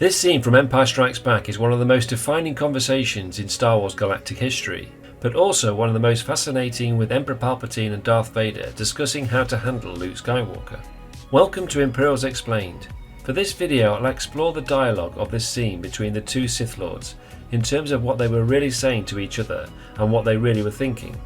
This scene from Empire Strikes Back is one of the most defining conversations in Star Wars galactic history, but also one of the most fascinating, with Emperor Palpatine and Darth Vader discussing how to handle Luke Skywalker. Welcome to Imperials Explained. For this video I'll explore the dialogue of this scene between the two Sith Lords in terms of what they were really saying to each other and what they really were thinking.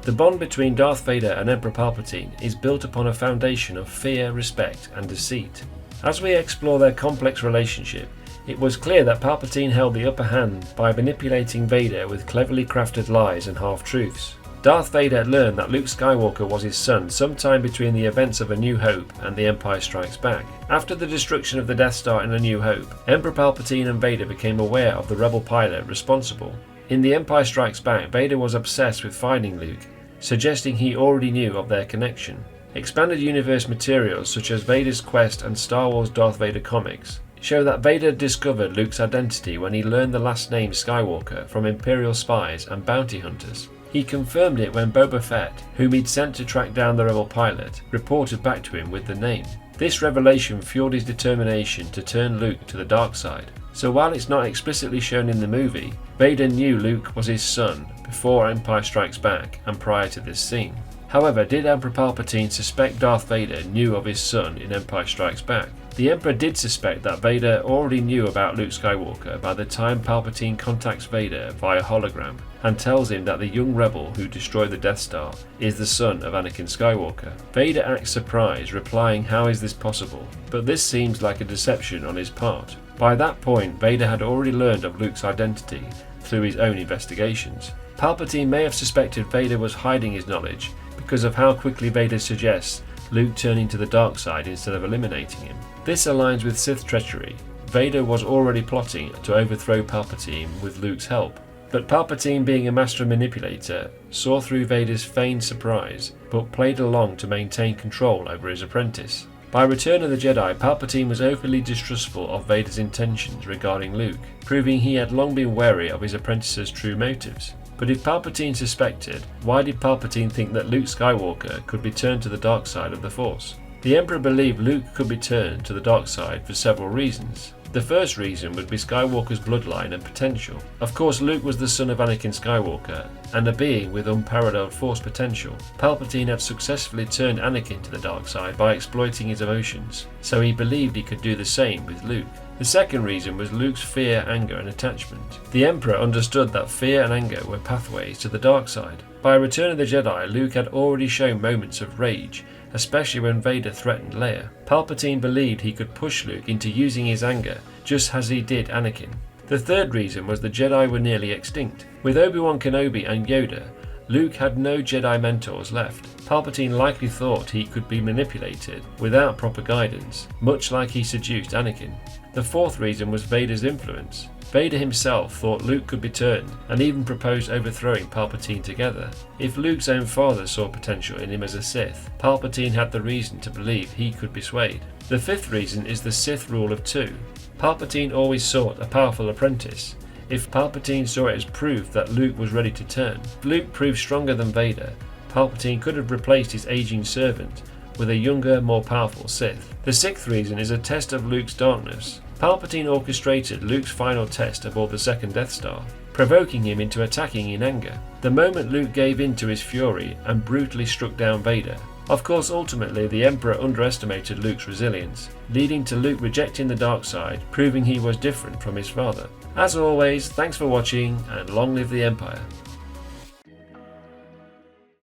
The bond between Darth Vader and Emperor Palpatine is built upon a foundation of fear, respect and deceit. As we explore their complex relationship, it was clear that Palpatine held the upper hand by manipulating Vader with cleverly crafted lies and half-truths. Darth Vader had learned that Luke Skywalker was his son sometime between the events of A New Hope and The Empire Strikes Back. After the destruction of the Death Star in A New Hope, Emperor Palpatine and Vader became aware of the rebel pilot responsible. In The Empire Strikes Back, Vader was obsessed with finding Luke, suggesting he already knew of their connection. Expanded universe materials such as Vader's Quest and Star Wars Darth Vader comics show that Vader discovered Luke's identity when he learned the last name Skywalker from Imperial spies and bounty hunters. He confirmed it when Boba Fett, whom he'd sent to track down the rebel pilot, reported back to him with the name. This revelation fueled his determination to turn Luke to the dark side. So while it's not explicitly shown in the movie, Vader knew Luke was his son before Empire Strikes Back and prior to this scene. However, did Emperor Palpatine suspect Darth Vader knew of his son in Empire Strikes Back? The Emperor did suspect that Vader already knew about Luke Skywalker by the time Palpatine contacts Vader via hologram and tells him that the young rebel who destroyed the Death Star is the son of Anakin Skywalker. Vader acts surprised, replying, "How is this possible?" But this seems like a deception on his part. By that point, Vader had already learned of Luke's identity through his own investigations. Palpatine may have suspected Vader was hiding his knowledge because of how quickly Vader suggests Luke turning to the dark side instead of eliminating him. This aligns with Sith treachery. Vader was already plotting to overthrow Palpatine with Luke's help. But Palpatine, being a master manipulator, saw through Vader's feigned surprise, but played along to maintain control over his apprentice. By Return of the Jedi, Palpatine was openly distrustful of Vader's intentions regarding Luke, proving he had long been wary of his apprentice's true motives. But if Palpatine suspected, why did Palpatine think that Luke Skywalker could be turned to the dark side of the Force? The Emperor believed Luke could be turned to the dark side for several reasons. The first reason would be Skywalker's bloodline and potential. Of course, Luke was the son of Anakin Skywalker, and a being with unparalleled Force potential. Palpatine had successfully turned Anakin to the dark side by exploiting his emotions, so he believed he could do the same with Luke. The second reason was Luke's fear, anger and attachment. The Emperor understood that fear and anger were pathways to the dark side. By Return of the Jedi, Luke had already shown moments of rage, especially when Vader threatened Leia. Palpatine believed he could push Luke into using his anger, just as he did Anakin. The third reason was the Jedi were nearly extinct. With Obi-Wan Kenobi and Yoda, Luke had no Jedi mentors left. Palpatine likely thought he could be manipulated without proper guidance, much like he seduced Anakin. The fourth reason was Vader's influence. Vader himself thought Luke could be turned, and even proposed overthrowing Palpatine together. If Luke's own father saw potential in him as a Sith, Palpatine had the reason to believe he could be swayed. The fifth reason is the Sith rule of two. Palpatine always sought a powerful apprentice. If Palpatine saw it as proof that Luke was ready to turn, if Luke proved stronger than Vader, Palpatine could have replaced his aging servant with a younger, more powerful Sith. The sixth reason is a test of Luke's darkness. Palpatine orchestrated Luke's final test aboard the second Death Star, provoking him into attacking in anger. The moment Luke gave in to his fury and brutally struck down Vader. Of course, ultimately the Emperor underestimated Luke's resilience, leading to Luke rejecting the dark side, proving he was different from his father. As always, thanks for watching and long live the Empire.